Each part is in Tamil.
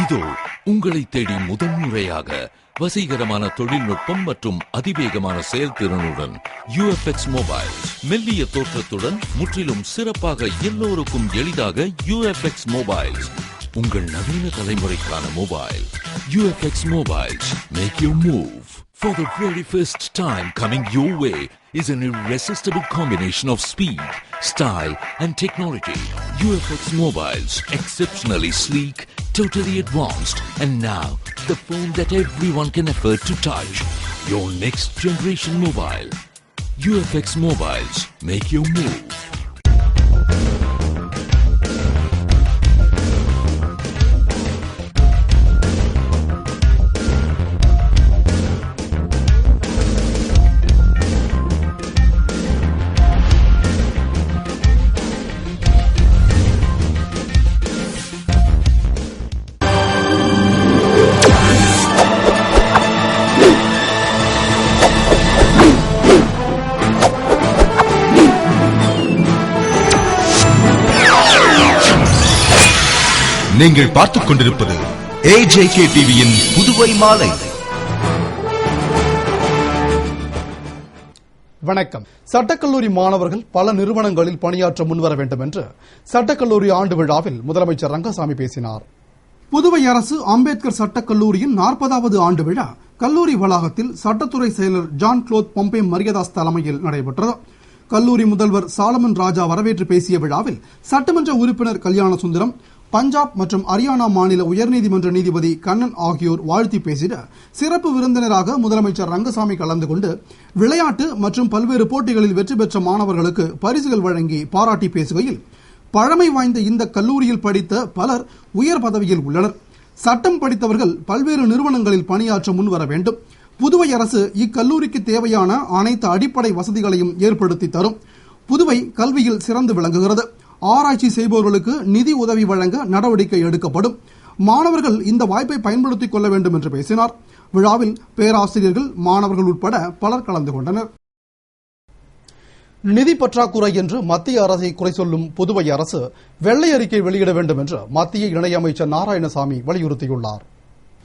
இதோ உங்களை தேடி முதன்முறையாக வசீகரமான தொழில்நுட்பம் மற்றும் அதிவேகமான செயல்திறனுடன் UFX மொபைல்ஸ். மெல்லிய தோற்றத்துடன் முற்றிலும் சிறப்பாக எல்லோருக்கும் எளிதாக UFX மொபைல்ஸ். உங்கள் நவீன தலைமுறைக்கான mobile UFX mobiles. Make your move. For the very first time coming your way is an irresistible combination of speed, style and technology. UFX mobiles, exceptionally sleek, totally advanced, and now the phone that everyone can afford to touch. Your next generation mobile. UFX mobiles, make your move. நீங்கள் பார்த்துக் கொண்டிருப்பது AJK டிவியின் புதுவை மாலை. வணக்கம். சட்டக்கல்லூரி மாணவர்கள் பல நிறுவனங்களில் பணியாற்ற முன்வர வேண்டும் என்று சட்டக்கல்லூரி ஆண்டு விழாவில் முதலமைச்சர் ரங்கசாமி பேசினார். புதுவை அரசு அம்பேத்கர் சட்டக்கல்லூரியின் 40வது ஆண்டு விழா கல்லூரி வளாகத்தில் சட்டத்துறை செயலர் ஜான் க்ளோத் பொம்பே மரியதாஸ் தலைமையில் நடைபெற்றது. கல்லூரி முதல்வர் சாலமன் ராஜா வரவேற்று பேசிய விழாவில் சட்டமன்ற உறுப்பினர் கல்யாண சுந்தரம், பஞ்சாப் மற்றும் ஹரியானா மாநில உயர்நீதிமன்ற நீதிபதி கண்ணன் ஆகியோர் வாழ்த்தி பேசிட, சிறப்பு விருந்தினராக முதலமைச்சர் ரங்கசாமி கலந்து கொண்டு விளையாட்டு மற்றும் பல்வேறு போட்டிகளில் வெற்றி பெற்ற மாணவர்களுக்கு பரிசுகள் வழங்கி பாராட்டி பேசுகையில், பழமை வாய்ந்த இந்த கல்லூரியில் படித்த பலர் உயர் பதவியில் உள்ளனர். சட்டம் படித்தவர்கள் பல்வேறு நிறுவனங்களில் பணியாற்ற முன்வர வேண்டும். புதுவை அரசு இக்கல்லூரிக்கு தேவையான அனைத்து அடிப்படை வசதிகளையும் ஏற்படுத்தி தரும். புதுவை கல்வியில் சிறந்து விளங்குகிறது. ஆராய்ச்சி செய்பவர்களுக்கு நிதி உதவி வழங்க நடவடிக்கை எடுக்கப்படும். மாணவர்கள் இந்த வாய்ப்பை பயன்படுத்திக் கொள்ள வேண்டும் என்று பேசினார். விழாவில் பேராசிரியர்கள், மாணவர்கள் உட்பட பலர் கலந்து கொண்டனர். நிதி பற்றாக்குறை என்று மத்திய அரசை குறை சொல்லும் புதுவை அரசு வெள்ளை அறிக்கை வெளியிட வேண்டும் என்று மத்திய இணையமைச்சர் நாராயணசாமி வலியுறுத்தியுள்ளார்.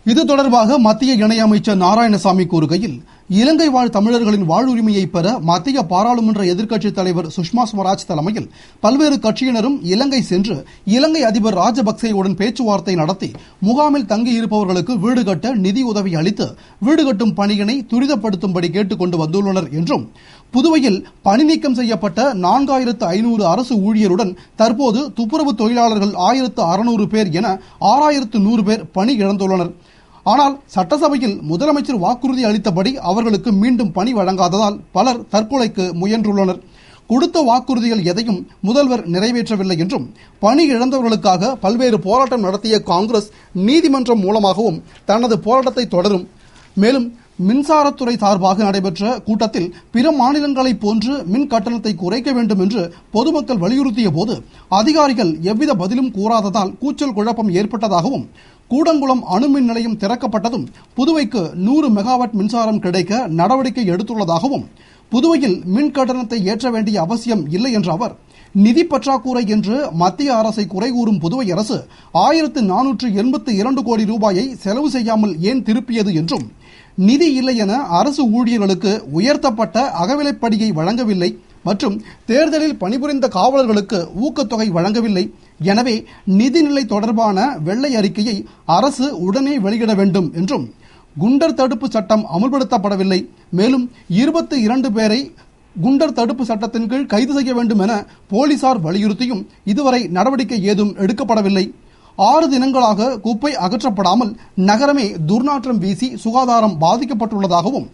இது தொடர்பாக மத்திய இணையமைச்சர் நாராயணசாமி கூறுகையில், இலங்கை வாழ் தமிழர்களின் வாழ்வுரிமையை பெற மத்திய பாராளுமன்ற எதிர்க்கட்சித் தலைவர் சுஷ்மா ஸ்வராஜ் தலைமையில் பல்வேறு கட்சியினரும் இலங்கை சென்று இலங்கை அதிபர் ராஜபக்சேயுடன் பேச்சுவார்த்தை நடத்தி முகாமில் தங்கியிருப்பவர்களுக்கு வீடு கட்ட நிதி உதவி அளித்து வீடு கட்டும் பணியினை துரிதப்படுத்தும்படி கேட்டுக் கொண்டு வந்துள்ளனர் என்றும், புதுவையில் பணி நீக்கம் செய்யப்பட்ட 4500 அரசு ஊழியருடன் தற்போது துப்புரவு தொழிலாளர்கள் 1600 பேர் என 6100 பேர் பணி இழந்துள்ளனர். ஆனால் சட்டசபையில் முதலமைச்சர் வாக்குறுதி அளித்தபடி அவர்களுக்கு மீண்டும் பணி வழங்காததால் பலர் தற்கொலைக்கு முயன்றுள்ளனர். கொடுத்த வாக்குறுதிகள் எதையும் முதல்வர் நிறைவேற்றவில்லை என்றும், பணி இழந்தவர்களுக்காக பல்வேறு போராட்டம் நடத்திய காங்கிரஸ் நீதிமன்றம் மூலமாகவும் தனது போராட்டத்தை தொடரும். மேலும் மின்சாரத்துறை சார்பாக நடைபெற்ற கூட்டத்தில் பிற மாநிலங்களைப் போன்று மின் கட்டணத்தை குறைக்க வேண்டும் என்று பொதுமக்கள் வலியுறுத்திய போது அதிகாரிகள் எவ்வித பதிலும் கூறாததால் கூச்சல் குழப்பம் ஏற்பட்டதாகவும், கூடங்குளம் அணுமின் நிலையம் திறக்கப்பட்டதும் புதுவைக்கு 100 மெகாவாட் மின்சாரம் கிடைக்க நடவடிக்கை எடுத்துள்ளதாகவும், புதுவையில் மின் கட்டணத்தை ஏற்ற வேண்டிய அவசியம் இல்லை என்ற அவர், நிதி பற்றாக்குறை என்று மத்திய அரசை குறை கூறும் புதுவை அரசு 1482 கோடி ரூபாயை செலவு செய்யாமல் ஏன் திருப்பியது என்றும், நிதி இல்லை என அரசு ஊழியர்களுக்கு உயர்த்தப்பட்ட அகவிலைப்படியை வழங்கவில்லை மற்றும் தேர்தலில் பணிபுரிந்த காவலர்களுக்கு ஊக்கத்தொகை வழங்கவில்லை. எனவே நிதிநிலை தொடர்பான வெள்ளை அறிக்கையை அரசு உடனே வெளியிட வேண்டும் என்றும், குண்டர் தடுப்பு சட்டம் அமுல்படுத்தப்படவில்லை, மேலும் 22 பேரை குண்டர் தடுப்பு சட்டத்தின் கீழ் கைது செய்ய வேண்டும் என போலீசார் வலியுறுத்தியும் இதுவரை நடவடிக்கை ஏதும் எடுக்கப்படவில்லை. 6 தினங்களாக குப்பை அகற்றப்படாமல் நகரமே துர்நாற்றம் வீசி சுகாதாரம் பாதிக்கப்பட்டுள்ளதாகவும்,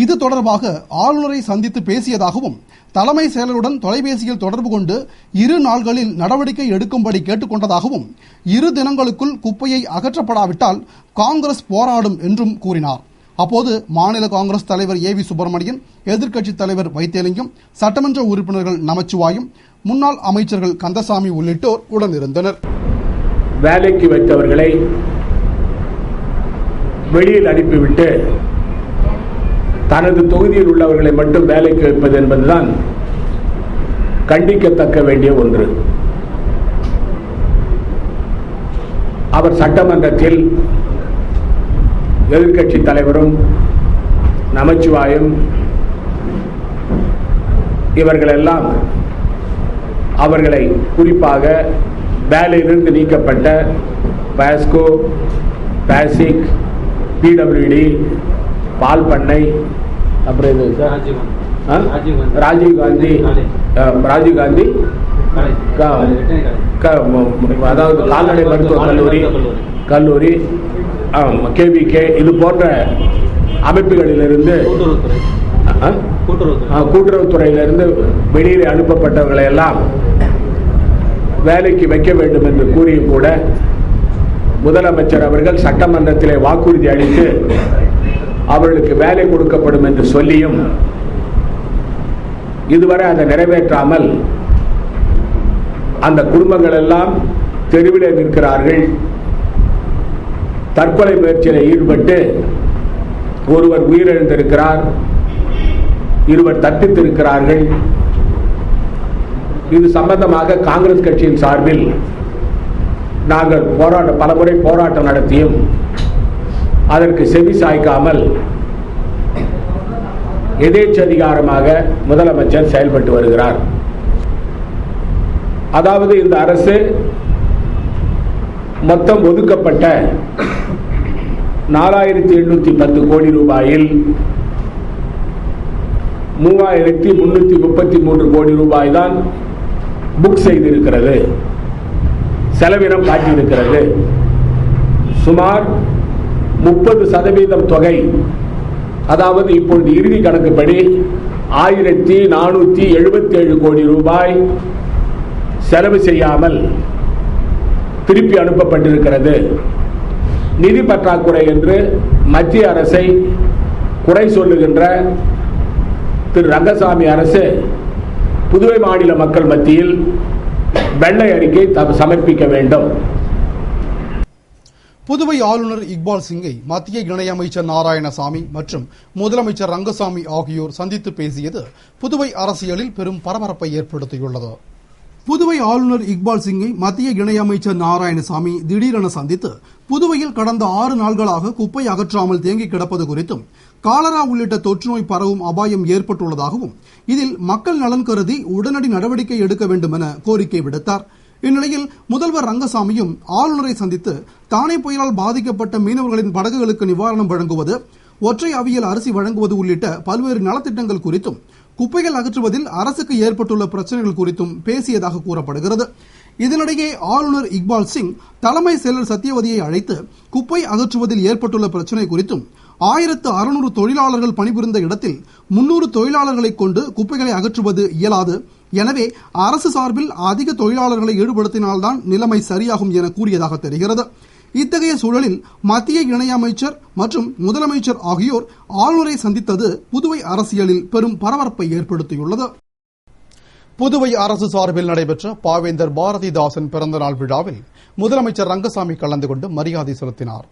இது தொடர்பாக ஆளுநரை சந்தித்து பேசியதாகவும், தலைமை செயலருடன் தொலைபேசியில் தொடர்பு கொண்டு 2 நாள்களில் நடவடிக்கை எடுக்கும்படி கேட்டுக்கொண்டதாகவும், 2 தினங்களுக்குள் குப்பையை அகற்றப்படாவிட்டால் காங்கிரஸ் போராடும் என்றும் கூறினார். அப்போது மாநில காங்கிரஸ் தலைவர் AV சுப்பிரமணியன், எதிர்க்கட்சித் தலைவர் வைத்தியலிங்கம், சட்டமன்ற உறுப்பினர்கள் நமச்சிவாயம், முன்னாள் அமைச்சர்கள் கந்தசாமி உள்ளிட்டோர் உடனிருந்தனர். வேலைக்கு வைத்தவர்களை வெளியில் அனுப்பிவிட்டு தனது தொகுதியில் உள்ளவர்களை மட்டும் வேலைக்கு வைப்பது என்பதுதான் கண்டிக்கத்தக்க வேண்டிய ஒன்று. அவர் சட்டமன்றத்தில் எதிர்க்கட்சி தலைவரும் நமச்சிவாயும் இவர்களெல்லாம் அவர்களை குறிப்பாக வேலையிலிருந்து நீக்கப்பட்ட பாஸ்கோ, பாசிக், பிடபிள்யூடி, பால் பண்ணை, அப்புறம் ராஜீவ்காந்தி அதாவது கால்நடை மருத்துவக் கல்லூரி கேவிகே இது போன்ற அமைப்புகளிலிருந்து கூட்டுறவுத்துறையிலிருந்து வெளியில் அனுப்பப்பட்டவர்களை எல்லாம் வேலைக்கு வைக்க வேண்டும் என்று கூறியும் கூட முதலமைச்சர் அவர்கள் சட்டமன்றத்திலே வாக்குறுதி அளித்து அவர்களுக்கு வேலை கொடுக்கப்படும் என்று சொல்லியும் இதுவரை அதை நிறைவேற்றாமல் அந்த குடும்பங்கள் எல்லாம் தெருவிலே நிற்கிறார்கள். தற்கொலை முயற்சியில் ஈடுபட்டு ஒருவர் உயிரிழந்திருக்கிறார், இருவர் தப்பித்திருக்கிறார்கள். இது சம்பந்தமாக காங்கிரஸ் கட்சியின் சார்பில் நாங்கள் பலமுறை போராட்டம் நடத்தியும் அதற்கு செவி சாய்க்காமல் எதேச்சதிகாரமாக முதலமைச்சர் செயல்பட்டு வருகிறார். அதாவது இந்த அரசு மொத்தம் ஒதுக்கப்பட்ட 4810 கோடி ரூபாயில் 3333 கோடி ரூபாய் தான் புக் செய்திருக்கிறது, செலவினம் காட்டியிருக்கிறது. சுமார் 30% தொகை, அதாவது இப்பொழுது இறுதி கணக்குப்படி 1477 கோடி ரூபாய் செலவு செய்யாமல் திருப்பி அனுப்பப்பட்டிருக்கிறது. நிதி பற்றாக்குறை என்று மத்திய அரசை குறை சொல்லுகின்ற திரு ரங்கசாமி அரசு புதுவை மாநில மக்கள் மத்தியில் வெள்ளை அறிக்கை சமர்ப்பிக்க வேண்டும். புதுவை ஆளுநர் இக்பால் சிங்கை மத்திய இணையமைச்சர் நாராயணசாமி மற்றும் முதலமைச்சர் ரங்கசாமி ஆகியோர் சந்தித்து பேசியது புதுவை அரசியலில் பெரும் பரபரப்பை ஏற்படுத்தியுள்ளது. புதுவை ஆளுநர் இக்பால் சிங்கை மத்திய இணையமைச்சர் நாராயணசாமி திடீரென சந்தித்து புதுவையில் கடந்த 6 நாட்களாக குப்பை அகற்றாமல் தேங்கி கிடப்பது குறித்தும் காலரா உள்ளிட்ட தொற்றுநோய் பரவும் அபாயம் ஏற்பட்டுள்ளதாகவும் இதில் மக்கள் நலன் கருதி உடனடி நடவடிக்கை எடுக்க வேண்டும் என கோரிக்கை விடுத்தார். இந்நிலையில் முதல்வர் ரங்கசாமியும் ஆளுநரை சந்தித்து தானே புயலால் பாதிக்கப்பட்ட மீனவர்களின் படகுகளுக்கு நிவாரணம் வழங்குவது, ஒற்றை அவியல் அரிசி வழங்குவது உள்ளிட்ட பல்வேறு நலத்திட்டங்கள் குறித்தும் குப்பைகள் அகற்றுவதில் அரசுக்கு ஏற்பட்டுள்ள பிரச்சனைகள் குறித்தும் பேசியதாக கூறப்படுகிறது. இதனிடையே ஆளுநர் இக்பால் சிங் தலைமை செயலர் சத்தியவதியை அழைத்து குப்பை அகற்றுவதில் ஏற்பட்டுள்ள பிரச்சனை குறித்தும் 1600 தொழிலாளர்கள் பணிபுரிந்த இடத்தில் 300 தொழிலாளர்களை கொண்டு குப்பைகளை அகற்றுவது இயலாது, எனவே அரசு சார்பில் அதிக தொழிலாளர்களை ஈடுபடுத்தினால்தான் நிலைமை சரியாகும் என கூறியதாக தெரிகிறது. இத்தகைய சூழலில் மத்திய இணையமைச்சர் மற்றும் முதலமைச்சர் ஆகியோர் ஆளுநரை சந்தித்தது புதுவை அரசியலில் பெரும் பரபரப்பை ஏற்படுத்தியுள்ளது. புதுவை அரசு சார்பில் நடைபெற்ற பாவேந்தர் பாரதிதாசன் பிறந்தநாள் விழாவில் முதலமைச்சர் ரங்கசாமி கலந்து கொண்டு மரியாதை செலுத்தினார்.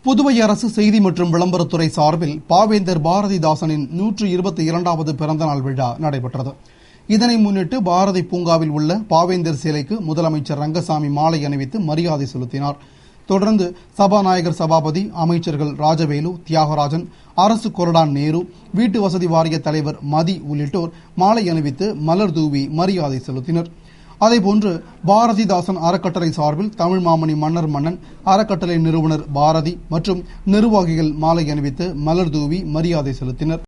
புதுவை அரசு செய்தி மற்றும் விளம்பரத்துறை சார்பில் பாவேந்தர் பாரதிதாசனின் 122வது பிறந்தநாள் விழா நடைபெற்றது. இதனை முன்னிட்டு பாரதி பூங்காவில் உள்ள பாவேந்தர் சிலைக்கு முதலமைச்சர் ரங்கசாமி மாலை அணிவித்து மரியாதை செலுத்தினார். தொடர்ந்து சபாநாயகர் சபாபதி, அமைச்சர்கள் ராஜவேலு, தியாகராஜன், அரசு கொறடான் நேரு, வீட்டு வசதி வாரிய தலைவர் மதி உள்ளிட்டோர் மாலை அணிவித்து மலர் தூவி மரியாதை செலுத்தினர். அதேபோன்று பாரதிதாசன் அறக்கட்டளை சார்பில் தமிழ் மாமணி மன்னர் மன்னன் அறக்கட்டளை நிறுவனர் பாரதி மற்றும் நிர்வாகிகள் மாலை அணிவித்து மலர் தூவி மரியாதை செலுத்தினர்.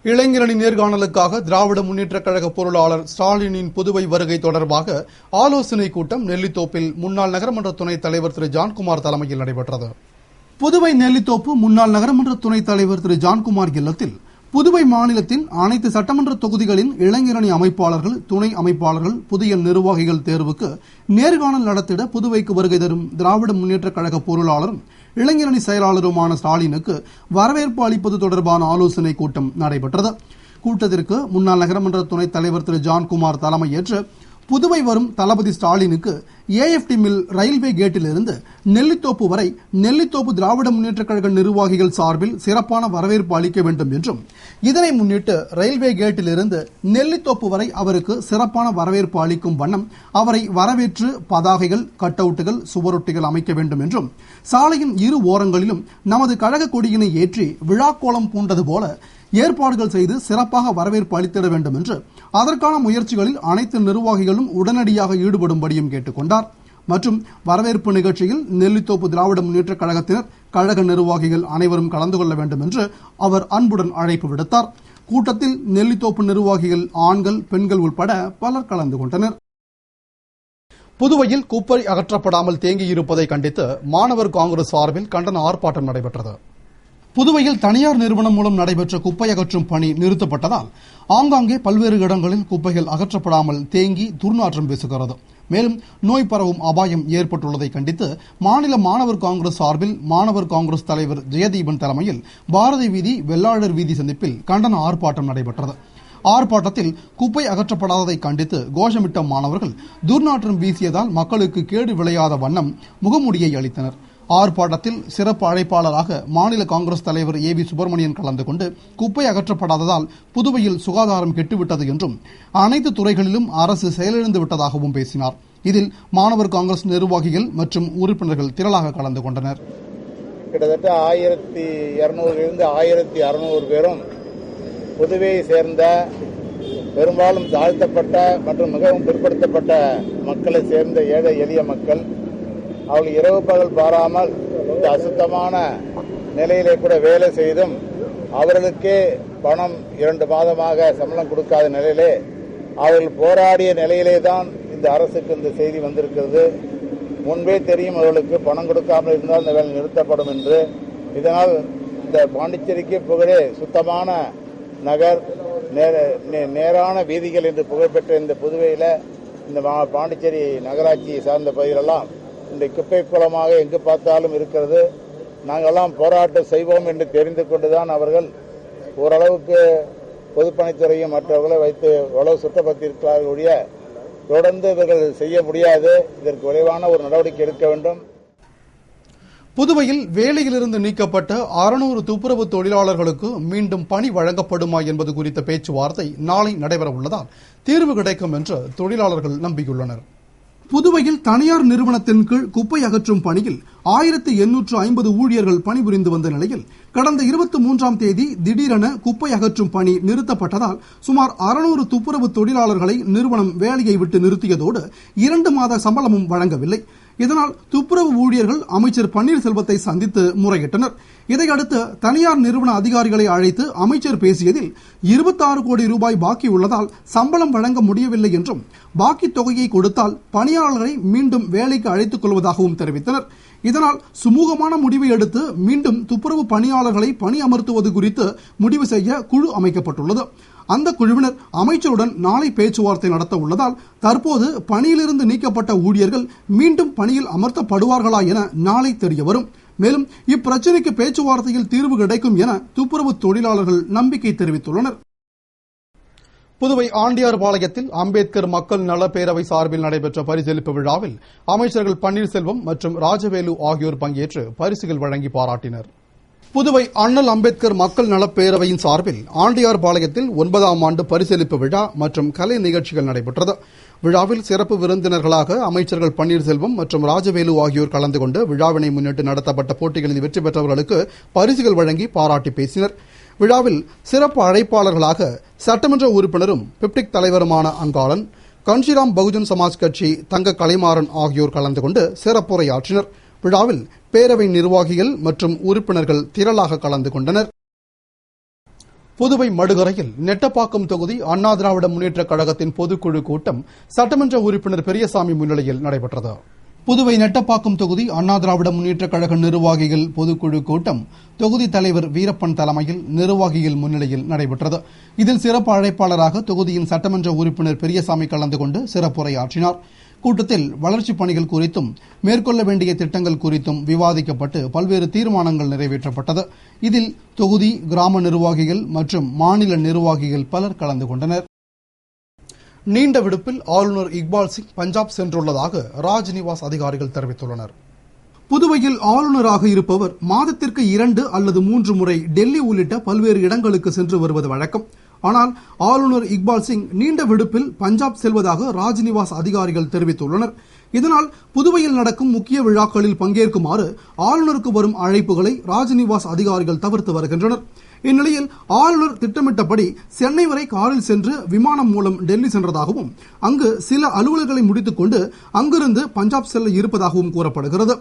இளைஞரணி நேர்காணலுக்காக திராவிட முன்னேற்றக் கழக பொருளாளர் ஸ்டாலினின் புதுவை வருகை தொடர்பாக ஆலோசனைக் கூட்டம் நெல்லித்தோப்பில் முன்னாள் நகரமன்ற துணைத் தலைவர் திரு ஜான்குமார் தலைமையில் நடைபெற்றது. புதுவை நெல்லித்தோப்பு முன்னாள் நகரமன்ற துணைத் தலைவர் திரு ஜான்குமார் இல்லத்தில் புதுவை மாநிலத்தின் அனைத்து சட்டமன்ற தொகுதிகளின் இளைஞரணி அமைப்பாளர்கள், துணை அமைப்பாளர்கள், புதிய நிர்வாகிகள் தேர்வுக்கு நேர்காணல் நடத்திட புதுவைக்கு வருகை தரும் திராவிட முன்னேற்றக் கழக பொருளாளரும் இளைஞரணி செயலாளருமான ஸ்டாலினுக்கு வரவேற்பு அளிப்பது தொடர்பான ஆலோசனைக் கூட்டம் நடைபெற்றது. கூட்டத்திற்கு முன்னாள் நகரமன்ற துணைத் தலைவர் திரு ஜான்குமார் தலைமையேற்று புதுவை வரும் தளபதி ஸ்டாலினுக்கு ஏஎஃப்டி மில் ரயில்வே கேட்டிலிருந்து நெல்லித்தோப்பு வரை நெல்லித்தோப்பு திராவிட முன்னேற்றக் கழக நிர்வாகிகள் சார்பில் சிறப்பான வரவேற்பு அளிக்க வேண்டும் என்றும் இதனை முன்னிட்டு ரயில்வே கேட்டிலிருந்து நெல்லித்தோப்பு வரை அவருக்கு சிறப்பான வரவேற்பு அளிக்கும் வண்ணம் அவரை வரவேற்று பதாகைகள் கட் அவுட்டுகள் சுவரொட்டிகள் அமைக்க வேண்டும் என்றும் சாலையின் இரு ஓரங்களிலும் நமது கழக கொடியினை ஏற்றி விழாக்கோலம் பூண்டது போல ஏற்பாடுகள் செய்து சிறப்பாக வரவேற்பு அளித்திட வேண்டும் என்று அதற்கான முயற்சிகளில் அனைத்து நிர்வாகிகளும் உடனடியாக ஈடுபடும்படியும் கேட்டுக் கொண்டார். மற்றும் வரவேற்பு நிகழ்ச்சியில் நெல்லித்தோப்பு திராவிட முன்னேற்றக் கழகத்தினர் கழக நிர்வாகிகள் அனைவரும் கலந்து கொள்ள வேண்டும் என்று அவர் அன்புடன் அழைப்பு விடுத்தார். கூட்டத்தில் நெல்லித்தோப்பு நிர்வாகிகள் ஆண்கள் பெண்கள் உட்பட பலர் கலந்து கொண்டனர். புதுவையில் குப்பை அகற்றப்படாமல் தேங்கியிருப்பதை கண்டித்து மாணவர் காங்கிரஸ் சார்பில் கண்டன ஆர்ப்பாட்டம் நடைபெற்றது. புதுவையில் தனியார் நிறுவனம் மூலம் நடைபெற்ற குப்பை அகற்றும் பணி நிறுத்தப்பட்டதால் ஆங்காங்கே பல்வேறு இடங்களில் குப்பைகள் அகற்றப்படாமல் தேங்கி துர்நாற்றம் வீசுகிறது. மேலும் நோய் பரவும் அபாயம் ஏற்பட்டுள்ளதை கண்டித்து மாநில மாணவர் காங்கிரஸ் சார்பில் மாணவர் காங்கிரஸ் தலைவர் ஜெயதீபன் தலைமையில் பாரதி வீதி வெள்ளாளர் வீதி சந்திப்பில் கண்டன ஆர்ப்பாட்டம் நடைபெற்றது. ஆர்ப்பாட்டத்தில் குப்பை அகற்றப்படாததை கண்டித்து கோஷமிட்ட மாணவர்கள் துர்நாற்றம் வீசியதால் மக்களுக்கு கேடு விளையாத வண்ணம் முகமூடியை அளித்தனர். ஆர்ப்பாட்டத்தில் சிறப்பு அழைப்பாளராக மாநில காங்கிரஸ் தலைவர் ஏவி சுப்பிரமணியன் கலந்து கொண்டு குப்பை அகற்றப்படாததால் புதுவையில் சுகாதாரம் கெட்டுவிட்டது என்றும் அனைத்து துறைகளிலும் அரசு செயலிழந்து விட்டதாகவும் பேசினார். இதில் மாணவர் காங்கிரஸ் நிர்வாகிகள் மற்றும் உறுப்பினர்கள் திரளாக கலந்து கொண்டனர். கிட்டத்தட்ட 1200 1600 பேரும் புதுவையை சேர்ந்த பெரும்பாலும் தாழ்த்தப்பட்ட மற்றும் மிகவும் பிற்படுத்தப்பட்ட மக்களை சேர்ந்த ஏழை எளிய மக்கள் அவர்கள் இரவு பகல் பாராமல் இந்த அசுத்தமான நிலையிலே கூட வேலை செய்தும் அவர்களுக்கே பணம் 2 மாதமாக சம்பளம் கொடுக்காத நிலையிலே அவர்கள் போராடிய நிலையிலே தான் இந்த அரசுக்கு இந்த செய்தி வந்திருக்கிறது. முன்பே தெரியும் அவர்களுக்கு பணம் கொடுக்காமல் இருந்தால் இந்த வேலை நிறுத்தப்படும் என்று. இதனால் இந்த பாண்டிச்சேரிக்கு புகழே சுத்தமான நகர் நேரான வீதிகள் என்று புகழ்பெற்ற இந்த புதுவையில் இந்த பாண்டிச்சேரி நகராட்சியை சார்ந்த பகுதிகளெல்லாம் இந்த குப்பை குளமாக எங்கு பார்த்தாலும் இருக்கிறது. நாங்கள்லாம் போராட்டம் செய்வோம் என்று தெரிந்து கொண்டுதான் அவர்கள் ஓரளவுக்கு பொதுப்பணித்துறையும் மற்றவர்களை வைத்து உளவு சுத்தப்படுத்தியிருக்கிறார்கள் ஒழிய தொடர்ந்து இவர்கள் செய்ய முடியாது. இதற்கு விரைவான ஒரு நடவடிக்கை எடுக்க வேண்டும். புதுவையில் வேலையிலிருந்து நீக்கப்பட்ட 600 துப்புரவு தொழிலாளர்களுக்கு மீண்டும் பணி வழங்கப்படுமா என்பது குறித்த பேச்சுவார்த்தை நாளை நடைபெற உள்ளதால் தீர்வு கிடைக்கும் என்று தொழிலாளர்கள் நம்பியுள்ளனர். புதுவையில் தனியார் நிறுவனத்தின் கீழ் குப்பை அகற்றும் பணியில் 1850 ஊழியர்கள் பணிபுரிந்து வந்த நிலையில் கடந்த 23ஆம் தேதி திடீரென குப்பை அகற்றும் பணி நிறுத்தப்பட்டதால் சுமார் 600 துப்புரவு தொழிலாளர்களை நிறுவனம் வேலையை விட்டு நிறுத்தியதோடு 2 மாத சம்பளமும் வழங்கவில்லை. இதனால் துப்புரவு ஊழியர்கள் அமைச்சர் பன்னீர்செல்வத்தை சந்தித்து முறையிட்டனர். இதையடுத்து தனியார் நிறுவன அதிகாரிகளை அழைத்து அமைச்சர் பேசியதில் 26 கோடி ரூபாய் பாக்கி உள்ளதால் சம்பளம் வழங்க முடியவில்லை என்றும் பாக்கி தொகையை கொடுத்தால் பணியாளர்களை மீண்டும் வேலைக்கு அழைத்துக் கொள்வதாகவும் தெரிவித்தனர். இதனால் சுமூகமான முடிவை எடுத்து மீண்டும் துப்புரவு பணியாளர்களை பணி அமர்த்துவது குறித்து முடிவு செய்ய குழு அமைக்கப்பட்டுள்ளது. அந்த குழுவினர் அமைச்சருடன் நாளை பேச்சுவார்த்தை நடத்த உள்ளதால் தற்போது பணியிலிருந்து நீக்கப்பட்ட ஊழியர்கள் மீண்டும் பணியில் அமர்த்தப்படுவார்களா என நாளை தெரியவரும். மேலும் இப்பிரச்சினைக்கு பேச்சுவார்த்தையில் தீர்வு கிடைக்கும் என துப்புரவு தொழிலாளர்கள் நம்பிக்கை தெரிவித்துள்ளனர். புதுவை ஆண்டியார்பாளையத்தில் அம்பேத்கர் மக்கள் நலப்பேரவை சார்பில் நடைபெற்ற பரிசளிப்பு விழாவில் அமைச்சர்கள் பன்னீர்செல்வம் மற்றும் ராஜவேலு ஆகியோர் பங்கேற்று பரிசுகள் வழங்கி பாராட்டினர். புதுவை அண்ணல் அம்பேத்கர் மக்கள் நலப்பேரவையின் சார்பில் ஆண்டியார்பாளையத்தில் 9ஆம் ஆண்டு பரிசளிப்பு விழா மற்றும் கலை நிகழ்ச்சிகள் நடைபெற்றது. விழாவில் சிறப்பு விருந்தினர்களாக அமைச்சர்கள் பன்னீர்செல்வம் மற்றும் ராஜவேலு ஆகியோர் கலந்து கொண்டு விழாவினை முன்னிட்டு நடத்தப்பட்ட போட்டிகளில் வெற்றி பெற்றவர்களுக்கு பரிசுகள் வழங்கி பாராட்டி பேசினர். விழாவில் சிறப்பு அழைப்பாளர்களாக சட்டமன்ற உறுப்பினரும் பிப்டிக் தலைவருமான அங்காளன், கன்ஷிராம் பகுஜன் சமாஜ் கட்சி தங்க கலைமாறன் ஆகியோர் கலந்து கொண்டு சிறப்புரையாற்றினர். விழாவில் பேரவை நிர்வாகிகள் மற்றும் உறுப்பினர்கள் திரளாக கலந்து கொண்டனர். புதுவை மடுகரையில் நெட்டப்பாக்கம் தொகுதி அண்ணா திராவிட முன்னேற்றக் கழகத்தின் பொதுக்குழு கூட்டம் சட்டமன்ற உறுப்பினர் பெரியசாமி முன்னிலையில் நடைபெற்றது. புதுவை நெட்டப்பாக்கம் தொகுதி அண்ணா திராவிட முன்னேற்றக் கழக நிர்வாகிகள் பொதுக்குழு கூட்டம் தொகுதி தலைவர் வீரப்பன் தலைமையில் நிர்வாகிகள் முன்னிலையில் நடைபெற்றது. இதில் சிறப்பு அழைப்பாளராக தொகுதியின் சட்டமன்ற உறுப்பினர் பெரியசாமி கலந்து கொண்டு சிறப்புரையாற்றினார். கூட்டத்தில் வளர்ச்சிப் பணிகள் குறித்தும் மேற்கொள்ள வேண்டிய திட்டங்கள் குறித்தும் விவாதிக்கப்பட்டு பல்வேறு தீர்மானங்கள் நிறைவேற்றப்பட்டது. இதில் தொகுதி, கிராம நிர்வாகிகள் மற்றும் மாநில நிர்வாகிகள் பலர் கலந்து கொண்டனர். நீண்ட விடுப்பில் ஆளுநர் இக்பால் சிங் பஞ்சாப் சென்றுள்ளதாக ராஜ்நிவாஸ் அதிகாரிகள் தெரிவித்துள்ளனர். புதுவையில் ஆளுநராக இருப்பவர் மாதத்திற்கு 2 அல்லது 3 முறை டெல்லி உள்ளிட்ட பல்வேறு இடங்களுக்கு சென்று வருவது வழக்கம். ஆனால் ஆளுநர் இக்பால் சிங் நீண்ட விடுப்பில் பஞ்சாப் செல்வதாக ராஜ்நிவாஸ் அதிகாரிகள் தெரிவித்துள்ளனர். இதனால் புதுவையில் நடக்கும் முக்கிய விழாக்களில் பங்கேற்குமாறு ஆளுநருக்கு வரும் அழைப்புகளை ராஜ்நிவாஸ் அதிகாரிகள் தவிர்த்து வருகின்றனர். இந்நிலையில் ஆளுநர் திட்டமிட்டபடி சென்னை வரை காரில் சென்று விமானம் மூலம் டெல்லி சென்றதாகவும் அங்கு சில அலுவல்களை முடித்துக் கொண்டு அங்கிருந்து பஞ்சாப் செல்ல இருப்பதாகவும் கூறப்படுகிறது.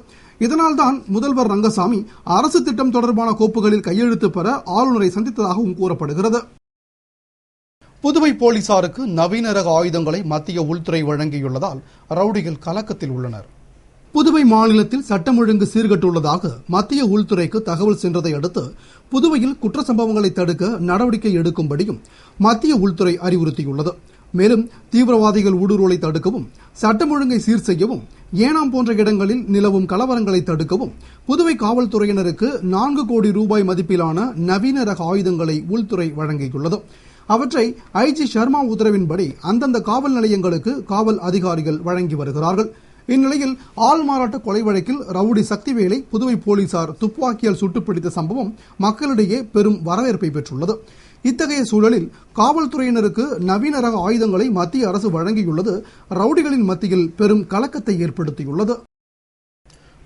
இதனால்தான் முதல்வர் ரங்கசாமி அரசு திட்டம் தொடர்பான கோப்புகளில் கையெழுத்து பெற ஆளுநரை சந்தித்ததாகவும் கூறப்படுகிறது. புதுவை போலீசாருக்கு நவீன ரக ஆயுதங்களை மத்திய உள்துறை வழங்கியுள்ளதால் ரவுடிகள் கலக்கத்தில் உள்ளனர். புதுவை மாநிலத்தில் சட்டம் ஒழுங்கு சீர்கட்டுள்ளதாக மத்திய உள்துறைக்கு தகவல் சென்றதை அடுத்து புதுவையில் குற்ற சம்பவங்களை தடுக்க நடவடிக்கை எடுக்கும்படியும் மத்திய உள்துறை அறிவுறுத்தியுள்ளது. மேலும் தீவிரவாதிகள் ஊடுருவலை தடுக்கவும், சட்டம் ஒழுங்கை சீர் செய்யவும், ஏனாம் போன்ற இடங்களில் நிலவும் கலவரங்களை தடுக்கவும் புதுவை காவல்துறையினருக்கு 4 கோடி ரூபாய் மதிப்பிலான நவீன ரக ஆயுதங்களை உள்துறை வழங்கியுள்ளது. அவற்றை ஐஜி சர்மா உத்தரவின்படி அந்தந்த காவல் நிலையங்களுக்கு காவல் அதிகாரிகள் வழங்கி வருகிறார்கள். இந்நிலையில் ஆள்மாறாட்ட கொலை வழக்கில் ரவுடி சக்திவேலை புதுவை போலீசார் துப்பாக்கியால் சுட்டுப்பிடித்த சம்பவம் மக்களிடையே பெரும் வரவேற்பை பெற்றுள்ளது. இத்தகைய சூழலில் காவல்துறையினருக்கு நவீன ரக ஆயுதங்களை மத்திய அரசு வழங்கியுள்ளது ரவுடிகளின் மத்தியில் பெரும் கலக்கத்தை ஏற்படுத்தியுள்ளது.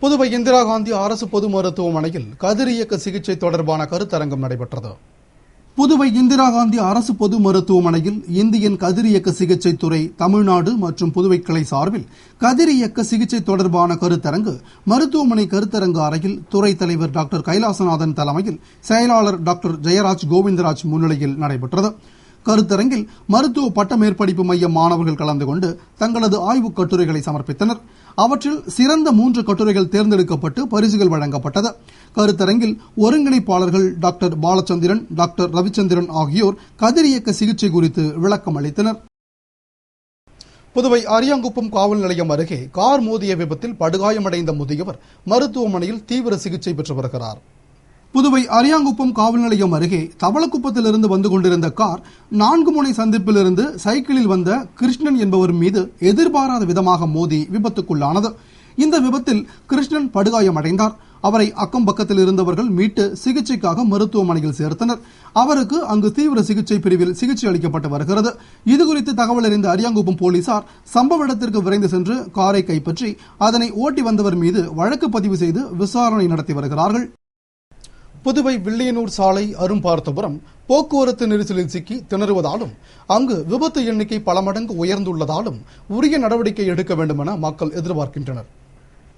புதுவை இந்திரா காந்தி அரசு பொது மருத்துவமனையில் கதிரியக்க சிகிச்சை தொடர்பான கருத்தரங்கம் நடைபெற்றது. புதுவை இந்திரா காந்தி அரசு பொது மருத்துவமனையில் இந்தியன் கதிரியக்க சிகிச்சை துறை தமிழ்நாடு மற்றும் புதுவை கிளை சார்பில் கதிரியக்க சிகிச்சை தொடர்பான கருத்தரங்கு மருத்துவமனை கருத்தரங்கு அறையில் துறை தலைவர் டாக்டர் கைலாசநாதன் தலைமையில் செயலாளர் டாக்டர் ஜெயராஜ் கோவிந்தராஜ் முன்னிலையில் நடைபெற்றது. கருத்தரங்கில் மருத்துவ பட்ட மேற்படிப்பு மைய மாணவர்கள் கலந்து கொண்டு தங்களது ஆய்வுக் கட்டுரைகளை சமர்ப்பித்தனர். அவற்றில் சிறந்த 3 கட்டுரைகள் தேர்ந்தெடுக்கப்பட்டு பரிசுகள் வழங்கப்பட்டது. கருத்தரங்கில் ஒருங்கிணைப்பாளர்கள் டாக்டர் பாலச்சந்திரன், டாக்டர் ரவிச்சந்திரன் ஆகியோர் கதிரியக்க சிகிச்சை குறித்து விளக்கம் அளித்தனர். புதுவை அரியாங்குப்பம் காவல் நிலையம் அருகே கார் மோதிய விபத்தில் படுகாயமடைந்த முதியவர் மருத்துவமனையில் தீவிர சிகிச்சை பெற்று வருகிறார். புதுவை அரியாங்குப்பம் காவல் நிலையம் அருகே தவளக்குப்பத்திலிருந்து வந்து கொண்டிருந்த கார் 4 முனை சந்திப்பிலிருந்து சைக்கிளில் வந்த கிருஷ்ணன் என்பவர் மீது எதிர்பாராத விதமாக மோதி விபத்துக்குள்ளானது. இந்த விபத்தில் கிருஷ்ணன் படுகாயமடைந்தார். அவரை அக்கம் பக்கத்தில் இருந்தவர்கள் மீட்டு சிகிச்சைக்காக மருத்துவமனையில் சேர்த்தனர். அவருக்கு அங்கு தீவிர சிகிச்சை பிரிவில் சிகிச்சை அளிக்கப்பட்டு வருகிறது. இதுகுறித்து தகவல் அறிந்த அரியாங்குப்பம் போலீசார் சம்பவ இடத்திற்கு விரைந்து சென்று காரை கைப்பற்றி அதனை ஓட்டி வந்தவர் மீது வழக்கு பதிவு செய்து விசாரணை நடத்தி வருகிறார்கள். புதுவை வில்லியனூர் சாலை அரும்பார்த்தபுரம் போக்குவரத்து நெரிசலில் சிக்கி திணறுவதாலும் அங்கு விபத்து எண்ணிக்கை பல மடங்கு உயர்ந்துள்ளதாலும் உரிய நடவடிக்கை எடுக்க வேண்டும் என மக்கள் எதிர்பார்க்கின்றனர்.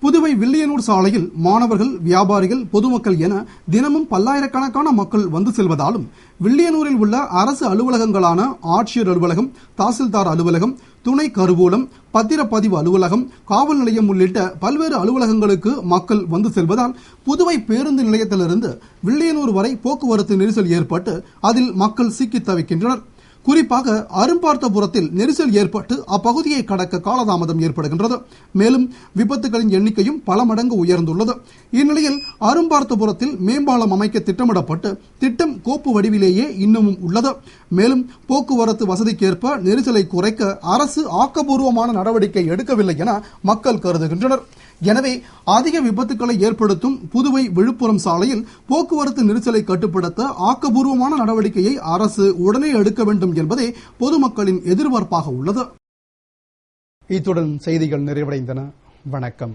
புதுவை வில்லியனூர் சாலையில் மாணவர்கள், வியாபாரிகள், பொதுமக்கள் என தினமும் பல்லாயிரக்கணக்கான மக்கள் வந்து செல்வதாலும் வில்லியனூரில் உள்ள அரசு அலுவலகங்களான ஆட்சியர் அலுவலகம், தாசில்தார் அலுவலகம், துணை கருவூலம், பத்திரப்பதிவு அலுவலகம், காவல் நிலையம் உள்ளிட்ட பல்வேறு அலுவலகங்களுக்கு மக்கள் வந்து செல்வதால் புதுவை பேருந்து நிலையத்திலிருந்து வில்லியனூர் வரை போக்குவரத்து நெரிசல் ஏற்பட்டு அதில் மக்கள் சிக்கி தவிக்கின்றனர். குறிப்பாக அரும்பார்த்தபுரத்தில் நெரிசல் ஏற்பட்டு அப்பகுதியை கடக்க காலதாமதம் ஏற்படுகின்றது. மேலும் விபத்துகளின் எண்ணிக்கையும் பல மடங்கு உயர்ந்துள்ளது. இந்நிலையில் அரும்பார்த்தபுரத்தில் மேம்பாலம் அமைக்க திட்டமிடப்பட்டு திட்டம் கோப்பு வடிவிலேயே இன்னமும் உள்ளது. மேலும் போக்குவரத்து வசதிக்கேற்ப நெரிசலை குறைக்க அரசு ஆக்கப்பூர்வமான நடவடிக்கை எடுக்கவில்லை என மக்கள் கருதுகின்றனர். எனவே அதிக விபத்துக்களை ஏற்படுத்தும் புதுவை விழுப்புரம் சாலையில் போக்குவரத்து நெரிசலை கட்டுப்படுத்த ஆக்கப்பூர்வமான நடவடிக்கையை அரசு உடனே எடுக்க வேண்டும் என்பதே பொதுமக்களின் எதிர்பார்ப்பாக உள்ளது. இத்துடன் செய்திகள் நிறைவடைந்தன. வணக்கம்.